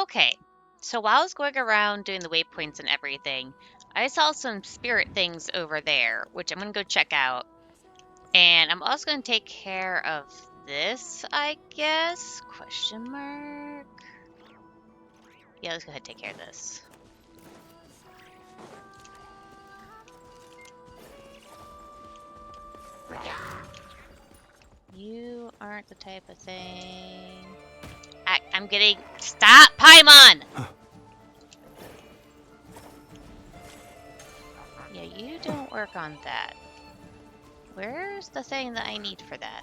Okay, so while I was going around doing the waypoints and everything, I saw some spirit things over there, which I'm going to go check out. And I'm also going to take care of this, I guess? Question mark? Yeah, let's go ahead and take care of this. You aren't the type of thing... I'm getting... Stop, Paimon! Yeah, you don't work on that. Where's the thing that I need for that?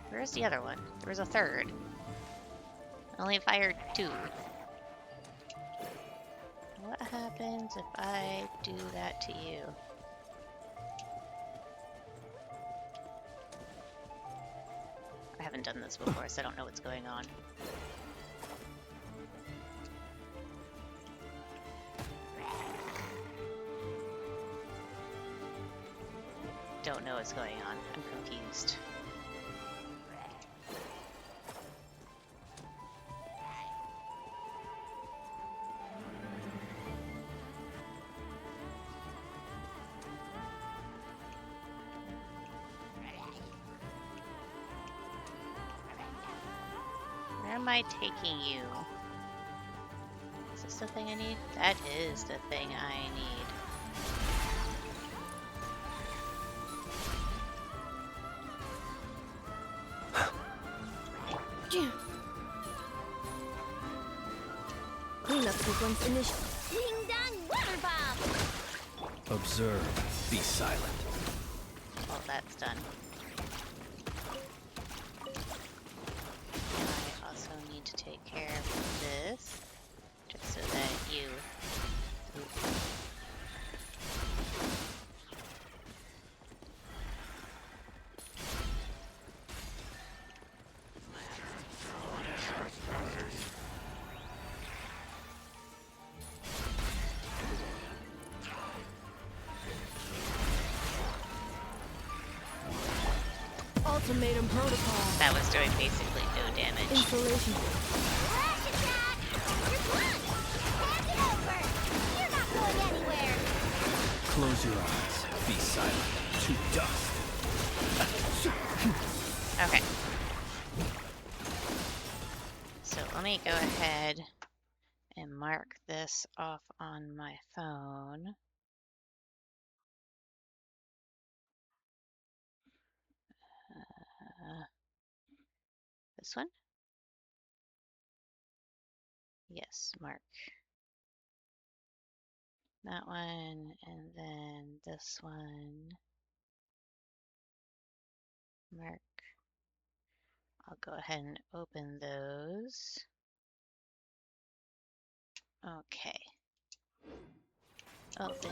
Where's the other one? There was a third. I only fired 2. What happens if I do that to you? I haven't done this before, so I don't know what's going on. Don't know what's going on. I'm confused. Where am I taking you? Is this the thing I need? That is the thing I need. Cleanup sequence initial. Wing done, water bomb. Observe. Be silent. Well, that's done. I also need to take care of this, just so that you... Ultimatum protocol. That was doing basically no damage. Installation. Flash attack! You're blunt! Hand it over! You're not going anywhere! Close your eyes. Be silent. To dust. Okay. So let me go ahead and mark this off on my phone. This one? Yes, mark. That one, and then this one. Mark. I'll go ahead and open those. Okay. Open.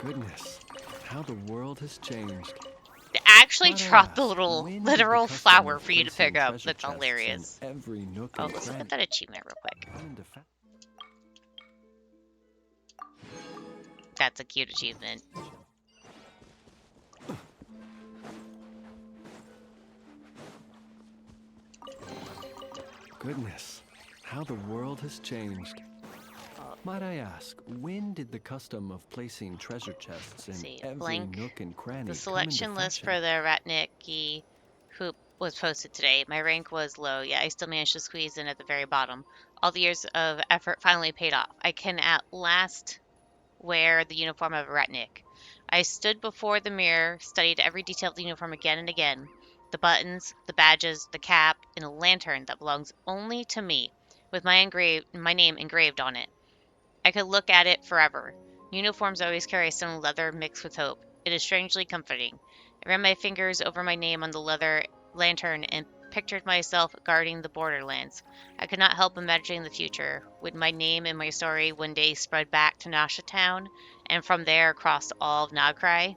Goodness, how the world has changed. They actually Might I dropped the ask, little when did literal the custom flower of for you to placing pick up. treasure That's chests hilarious. in every nook Oh, and let's look at cranny that achievement real quick. come into fa- That's a cute achievement. Goodness, how the world has changed. Might I ask, when did the custom of placing treasure chests in See, every blank. nook and cranny The come selection into list fashion? for the Ratnicki hoop was posted today. My rank was low, yet I still managed to squeeze in at the very bottom. All the years of effort finally paid off. I can at last wear the uniform of a Ratnik. I stood before the mirror, studied every detail of the uniform again and again. The buttons, the badges, the cap, and a lantern that belongs only to me, with my name engraved on it. I could look at it forever. Uniforms always carry some leather mixed with hope. It is strangely comforting. I ran my fingers over my name on the leather lantern and pictured myself guarding the borderlands. I could not help imagining the future. Would my name and my story one day spread back to Nasha Town, and from there across all of nod-krai?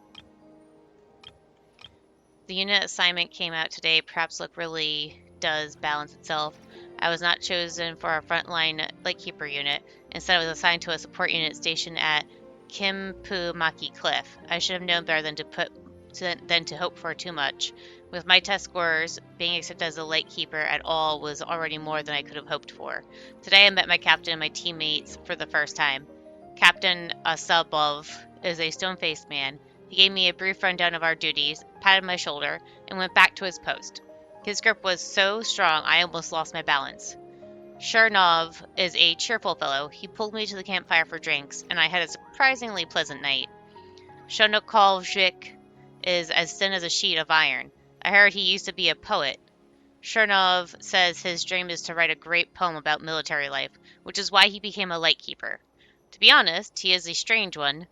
The unit assignment came out today. Perhaps luck really does balance itself. I was not chosen for a frontline Lightkeeper unit. Instead, I was assigned to a support unit stationed at Maki Cliff. I should have known better than to hope for too much. With my test scores, being accepted as a Lightkeeper at all was already more than I could have hoped for. Today, I met my captain and my teammates for the first time. Captain Asabov is a stone-faced man. He gave me a brief rundown of our duties, patted my shoulder, and went back to his post. His grip was so strong I almost lost my balance. Chernov is a cheerful fellow. He pulled me to the campfire for drinks, and I had a surprisingly pleasant night. Shonokovzhik is as thin as a sheet of iron. I heard he used to be a poet. Chernov says his dream is to write a great poem about military life, which is why he became a lightkeeper. To be honest, he is a strange one.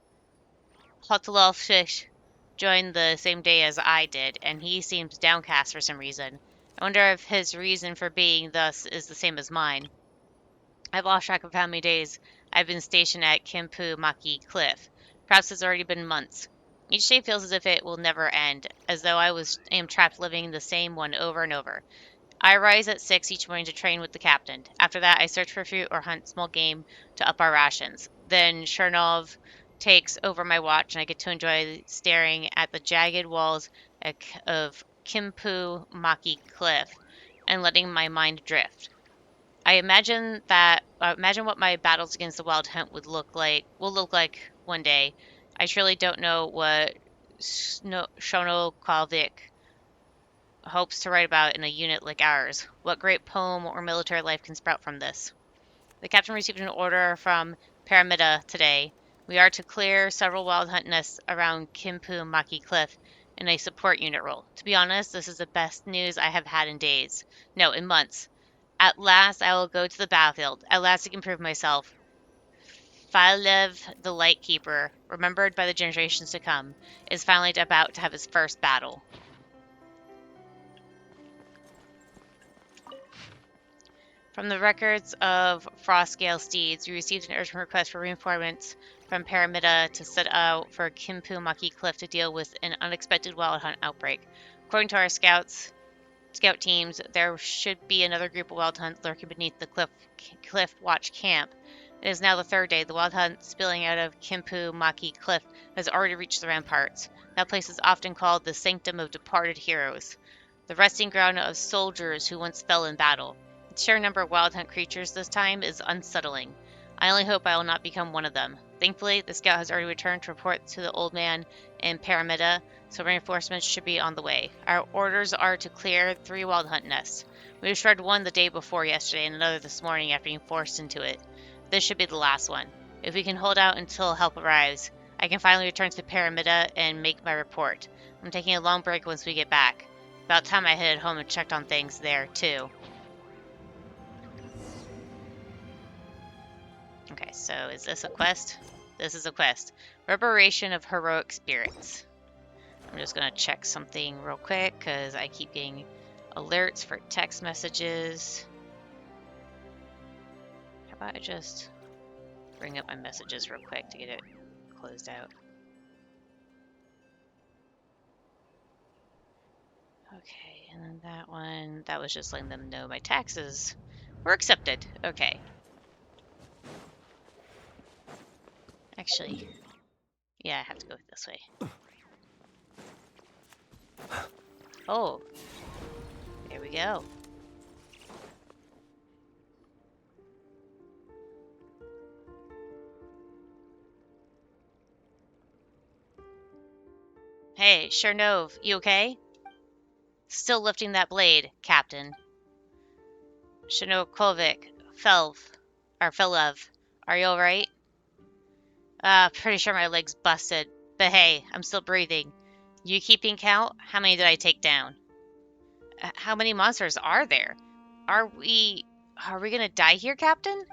Hotalovshish joined the same day as I did, and he seems downcast for some reason. I wonder if his reason for being thus is the same as mine. I've lost track of how many days I've been stationed at Maki Cliff. Perhaps it's already been months. Each day feels as if it will never end, as though am trapped living the same one over and over. I rise at 6 each morning to train with the captain. After that, I search for fruit or hunt small game to up our rations. Then Chernov takes over my watch, and I get to enjoy staring at the jagged walls of Maki Cliff and letting my mind drift. I imagine what my battles against the Wild Hunt will look like one day. I truly don't know what Shonokovik hopes to write about in a unit like ours. What great poem or military life can sprout from this? The captain received an order from Paramita today. We are to clear several wild hunt nests around Maki Cliff in a support unit role. To be honest, this is the best news I have had in days. No, in months. At last I will go to the battlefield. At last I can prove myself. Filev, the Lightkeeper, remembered by the generations to come, is finally about to have his first battle. From the records of Frostgale Steeds, we received an urgent request for reinforcements from Paramita to set out for Maki Cliff to deal with an unexpected wild hunt outbreak. According to our scout teams, there should be another group of wild hunts lurking beneath the cliff watch camp. It is now the third day. The wild hunt spilling out of Maki Cliff has already reached the ramparts. That place is often called the Sanctum of Departed Heroes, the resting ground of soldiers who once fell in battle. The sheer number of wild hunt creatures this time is unsettling. I only hope I will not become one of them. Thankfully, the scout has already returned to report to the old man in Paramita, so reinforcements should be on the way. Our orders are to clear 3 wild hunt nests. We destroyed one the day before yesterday and another this morning after being forced into it. This should be the last one. If we can hold out until help arrives, I can finally return to Paramita and make my report. I'm taking a long break once we get back. About time I headed home and checked on things there, too. Okay, so is this a quest? This is a quest. Reverberation of Heroic Spirits. I'm just going to check something real quick because I keep getting alerts for text messages. How about I just bring up my messages real quick to get it closed out. Okay, and then that one, that was just letting them know my taxes were accepted. Okay. Actually, yeah, I have to go this way. Oh, there we go. Hey, Chernov, you okay? Still lifting that blade, Captain. Shinokovic, Felev, are you alright? Pretty sure my leg's busted. But hey, I'm still breathing. You keeping count? How many did I take down? How many monsters are there? Are we gonna die here, Captain?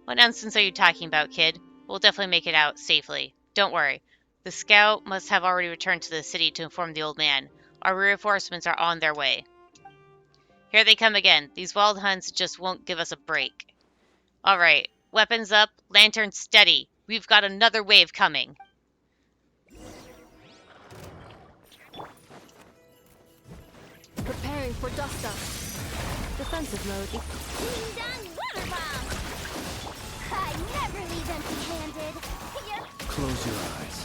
What nonsense are you talking about, kid? We'll definitely make it out safely. Don't worry. The scout must have already returned to the city to inform the old man. Our reinforcements are on their way. Here they come again. These wild hunts just won't give us a break. All right, weapons up, lanterns steady. We've got another wave coming. Preparing for dust up. Defensive mode. Wing down water bomb. I never leave empty-handed. You're Close your eyes.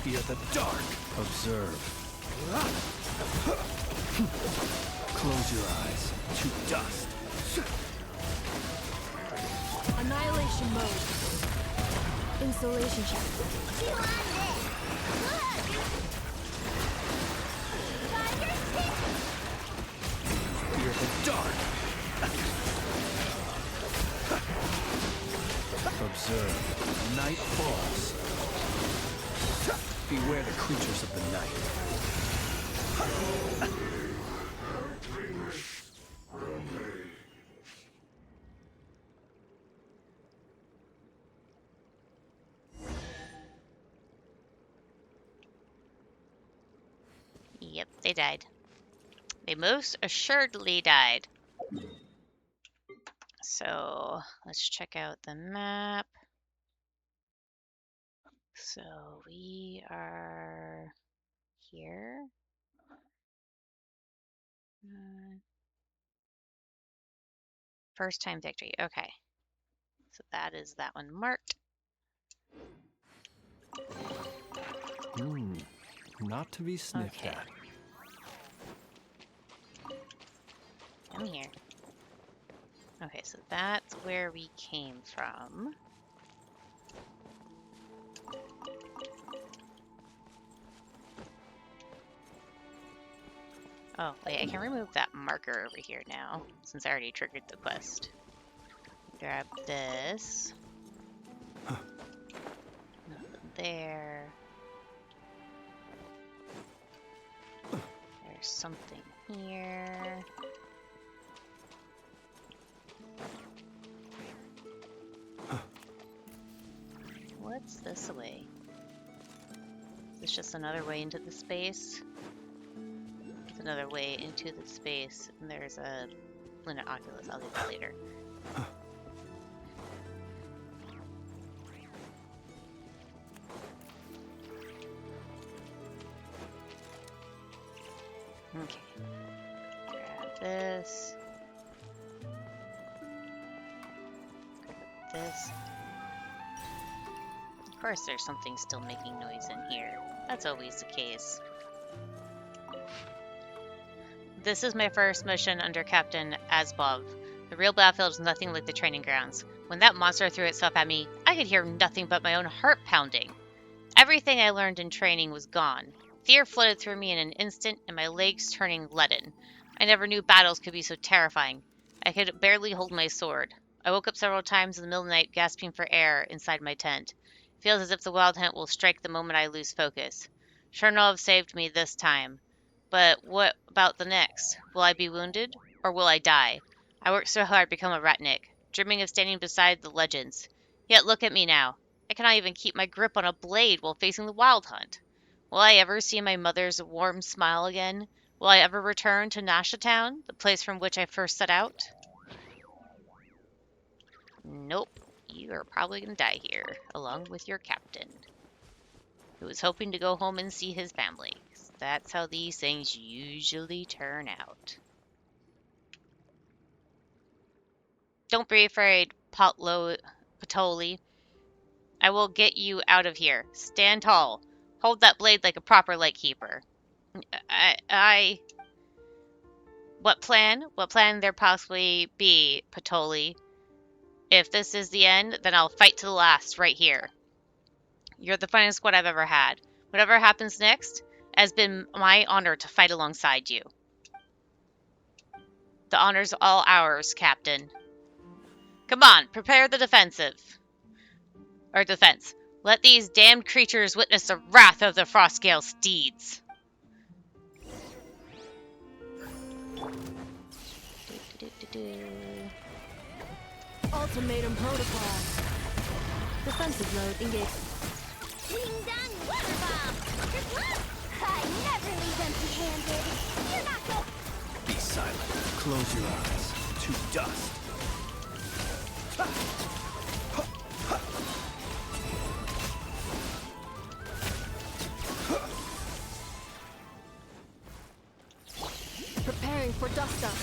Fear the dark. Observe. Close your eyes. To dust. Annihilation mode. Insulation check. chew on this. Tiger's kick. Fear the dark. Observe. Night falls. Beware the creatures of the night. Yep, they died. They most assuredly died. So let's check out the map. So we are here. First time victory. Okay. So that is that one marked. Not to be sniffed Okay. at. I'm here. Okay, so that's where we came from. Oh, wait, I can remove that marker over here now, since I already triggered the quest. Grab this. Nothing there. There's something here. What's this way? Is this just another way into the space? It's another way into the space, and there's a Lunar Oculus. I'll do that later. Okay. Grab this. Grab this. Of course, there's something still making noise in here. That's always the case. This is my first mission under Captain Asbov. The real battlefield is nothing like the training grounds. When that monster threw itself at me, I could hear nothing but my own heart pounding. Everything I learned in training was gone. Fear flooded through me in an instant, and my legs turning leaden. I never knew battles could be so terrifying. I could barely hold my sword. I woke up several times in the middle of the night, gasping for air inside my tent. It feels as if the wild hunt will strike the moment I lose focus. Chernov saved me this time. But what about the next? Will I be wounded, or will I die? I worked so hard to become a ratnik, dreaming of standing beside the legends. Yet look at me now. I cannot even keep my grip on a blade while facing the wild hunt. Will I ever see my mother's warm smile again? Will I ever return to Nasha Town, the place from which I first set out? Nope. You are probably going to die here, along with your captain, who was hoping to go home and see his family. That's how these things usually turn out. Don't be afraid, Patoli. I will get you out of here. Stand tall. Hold that blade like a proper lightkeeper. What plan? What plan there possibly be, Patoli? If this is the end, then I'll fight to the last, right here. You're the finest squad I've ever had. Whatever happens next, it has been my honor to fight alongside you. The honor's all ours, Captain. Come on, prepare the defensive. Or defense. Let these damned creatures witness the wrath of the Frostgale steeds. Ultimatum protocol. Defensive mode engaged. Wing down water bomb. Just look. I never leave empty-handed. You're not going. Be silent. Close your eyes. To dust. Preparing for dust up.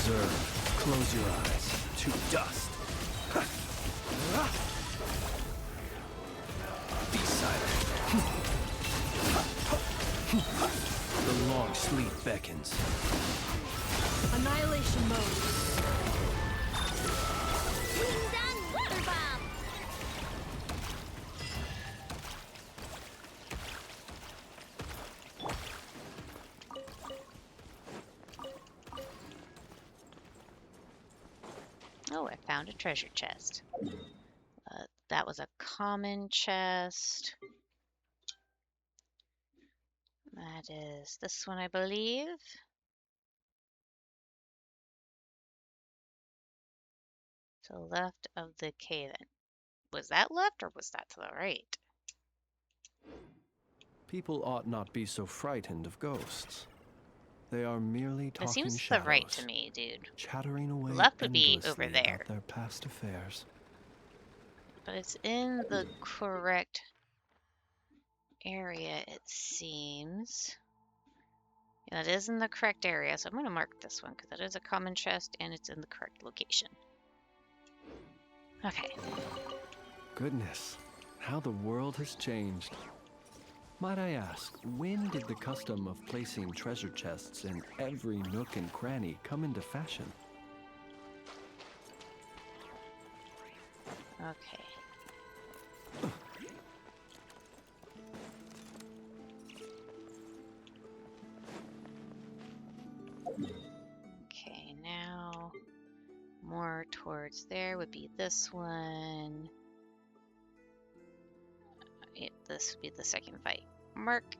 Observe. Close your eyes. To dust. Be silent. The long sleep beckons. Annihilation mode. Wingdang water bomb. Oh, I found a treasure chest. That was a common chest. That is this one, I believe. To the left of the cave. Was that left or was that to the right? People ought not be so frightened of ghosts. They are merely It talking seems to the right to shadows, me, dude. chattering away Left would be over endlessly there. about their past affairs. But it's in the correct area, it seems. Yeah, that is in the correct area, so I'm going to mark this one because that is a common chest and it's in the correct location. Okay. Goodness, how the world has changed. Might I ask, when did the custom of placing treasure chests in every nook and cranny come into fashion? Okay. Okay, now more towards there would be this one. This would be the second fight. Mark.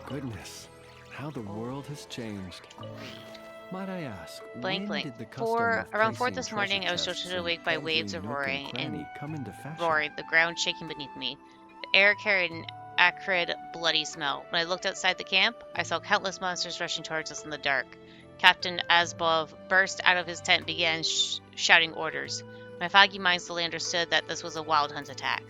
Goodness, how the world has changed. Might I ask, Blank, when blank. did the custom of Around 4 placing this morning, treasure I was chests jolted in awake by every waves of nook roaring and cranny come into fashion? the ground shaking beneath me. The air carried an acrid, bloody smell. When I looked outside the camp, I saw countless monsters rushing towards us in the dark. Captain Asbov burst out of his tent and began shouting orders. My foggy mind slowly understood that this was a wild hunt attack.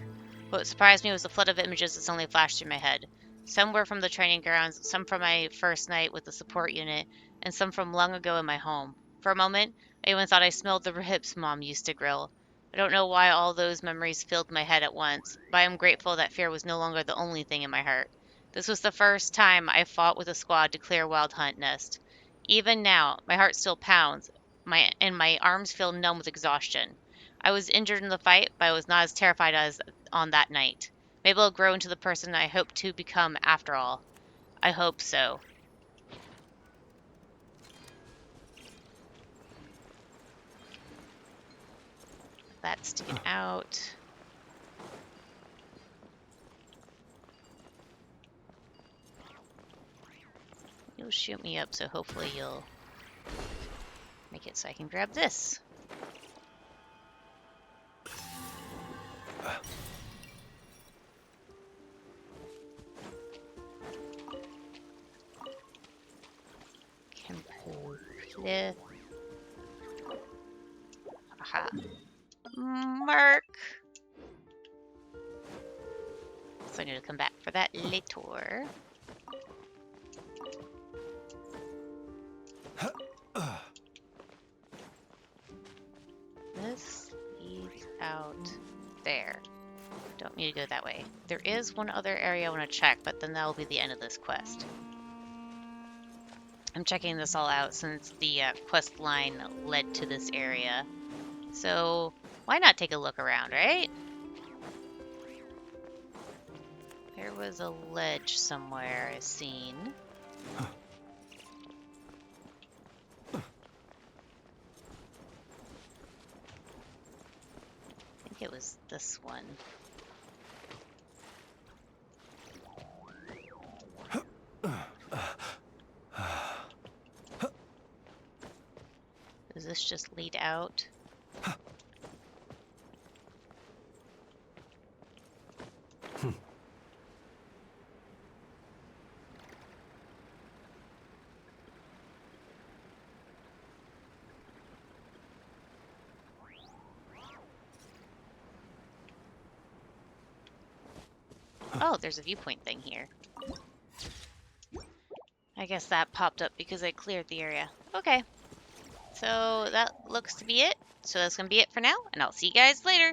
What surprised me was the flood of images that suddenly flashed through my head. Some were from the training grounds, some from my first night with the support unit, and some from long ago in my home. For a moment, I even thought I smelled the ribs Mom used to grill. I don't know why all those memories filled my head at once, but I am grateful that fear was no longer the only thing in my heart. This was the first time I fought with a squad to clear a wild hunt nest. Even now, my heart still pounds, and my arms feel numb with exhaustion. I was injured in the fight, but I was not as terrified as on that night. Maybe I'll grow into the person I hope to become after all. I hope so. That's to get out. You'll shoot me up, so hopefully you'll make it so I can grab this. Complete. Aha. Mark. So I need to come back for that later. This leads out there. Don't need to go that way. There is one other area I want to check, but then that'll be the end of this quest. I'm checking this all out since the quest line led to this area. So why not take a look around, right? There was a ledge somewhere I seen. I think it was this one. Does this just lead out? Oh, there's a viewpoint thing here. I guess that popped up because I cleared the area. Okay, so that looks to be it. So that's going to be it for now, and I'll see you guys later.